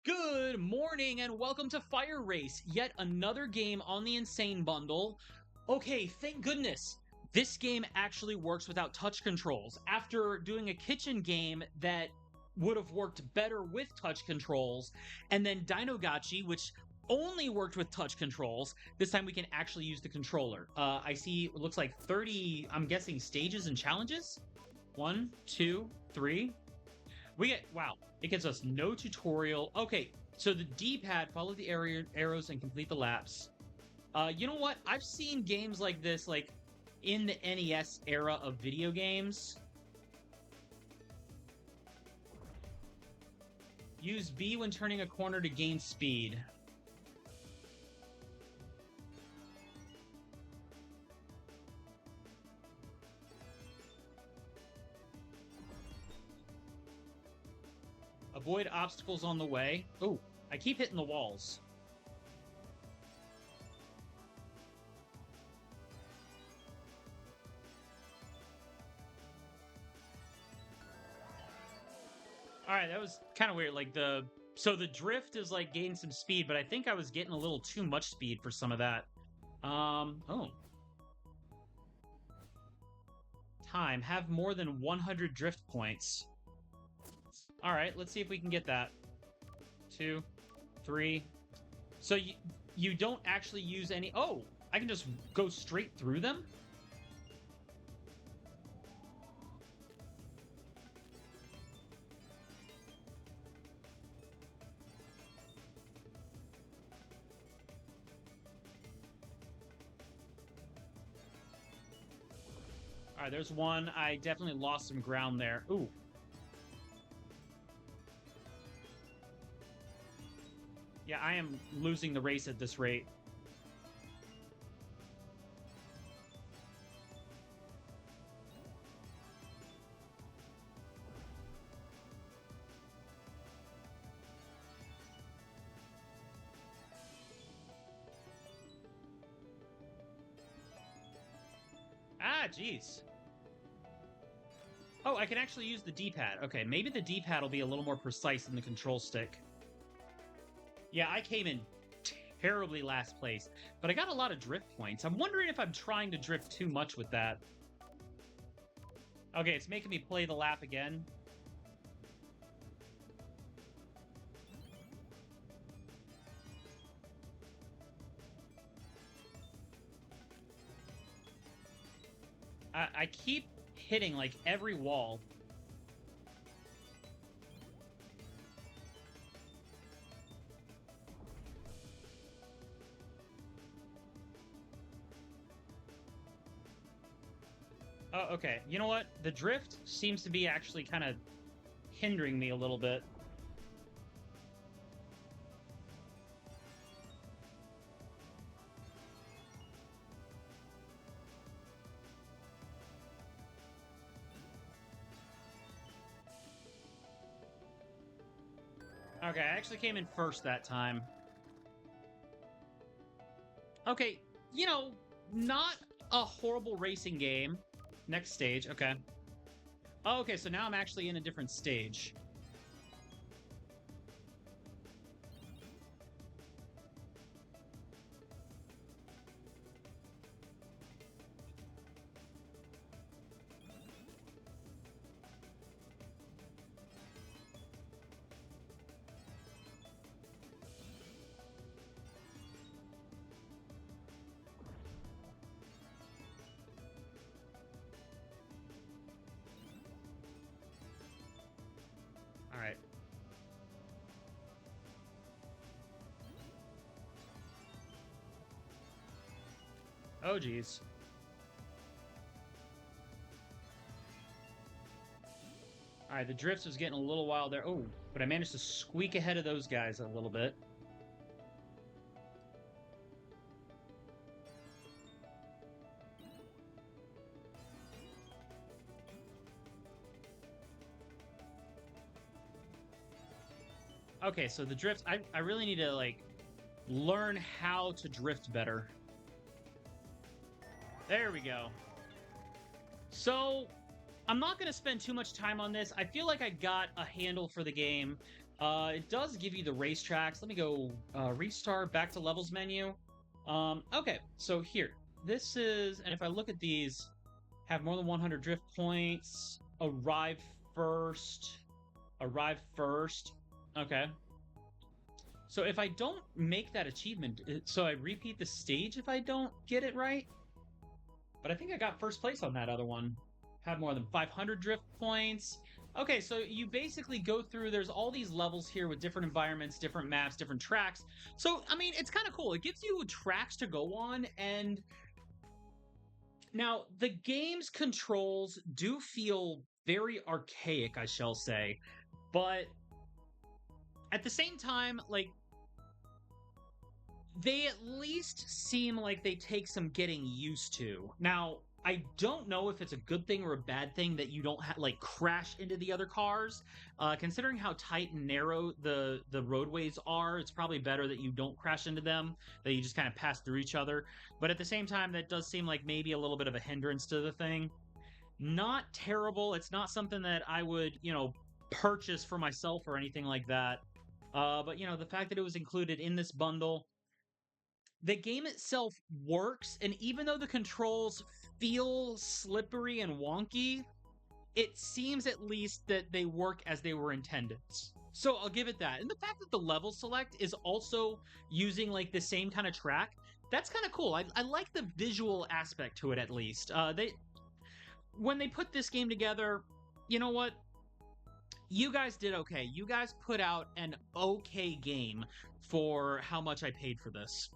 Good morning and welcome to Fire Race, yet another game on the Insane Bundle. Okay, thank goodness. This game actually works without touch controls. After doing a kitchen game that would have worked better with touch controls, and then Dino Gotchi, which only worked with touch controls, this time we can actually use the controller. I see it looks like 30, I'm guessing, stages and challenges? 1, 2, 3. Wow, it gives us no tutorial. Okay, so the D-pad, follow the arrows and complete the laps. You know what? I've seen games like this, like, in the NES era of video games. Use B when turning a corner to gain speed. Avoid obstacles on the way. Oh, I keep hitting the walls. All right, that was kind of weird. So the drift is like gaining some speed, but I think I was getting a little too much speed for some of that. Oh. Time. Have more than 100 drift points. All right, let's see if we can get that. 2, 3. So you don't actually use any... Oh, I can just go straight through them? All right, there's one. I definitely lost some ground there. Ooh. Yeah, I am losing the race at this rate. Ah, jeez. Oh, I can actually use the D-pad. Okay, maybe the D-pad will be a little more precise than the control stick. Yeah, I came in terribly last place, but I got a lot of drift points. I'm wondering if I'm trying to drift too much with that. Okay, it's making me play the lap again. I keep hitting, like, every wall. Oh, okay. You know what? The drift seems to be actually kind of hindering me a little bit. Okay, I actually came in first that time. Okay, you know, not a horrible racing game. Next stage, okay. Oh, okay, so now I'm actually in a different stage. All right. Oh, geez. All right, the drift was getting a little wild there. Oh, but I managed to squeak ahead of those guys a little bit. Okay, so the drift, I really need to, like, learn how to drift better. There we go. So, I'm not going to spend too much time on this. I feel like I got a handle for the game. It does give you the racetracks. Let me go restart back to levels menu. Okay, so here. This is, and if I look at these, have more than 100 drift points, first, arrive first. Okay. So if I don't make that achievement, so I repeat the stage if I don't get it right. But I think I got first place on that other one. Had more than 500 drift points. Okay, so you basically go through, there's all these levels here with different environments, different maps, different tracks. So, I mean, it's kind of cool. It gives you tracks to go on, and now the game's controls do feel very archaic, I shall say. But at the same time, like, they at least seem like they take some getting used to. Now, I don't know if it's a good thing or a bad thing that you don't like crash into the other cars. Considering how tight and narrow the roadways are, it's probably better that you don't crash into them, that you just kind of pass through each other. But at the same time, that does seem like maybe a little bit of a hindrance to the thing. Not terrible. It's not something that I would, purchase for myself or anything like that. But the fact that it was included in this bundle, the game itself works, and even though the controls feel slippery and wonky, it seems at least that they work as they were intended. So I'll give it that. And the fact that the level select is also using like the same kind of track, that's kind of cool. I like the visual aspect to it at least. When they put this game together, you know what? You guys did okay. You guys put out an okay game for how much I paid for this.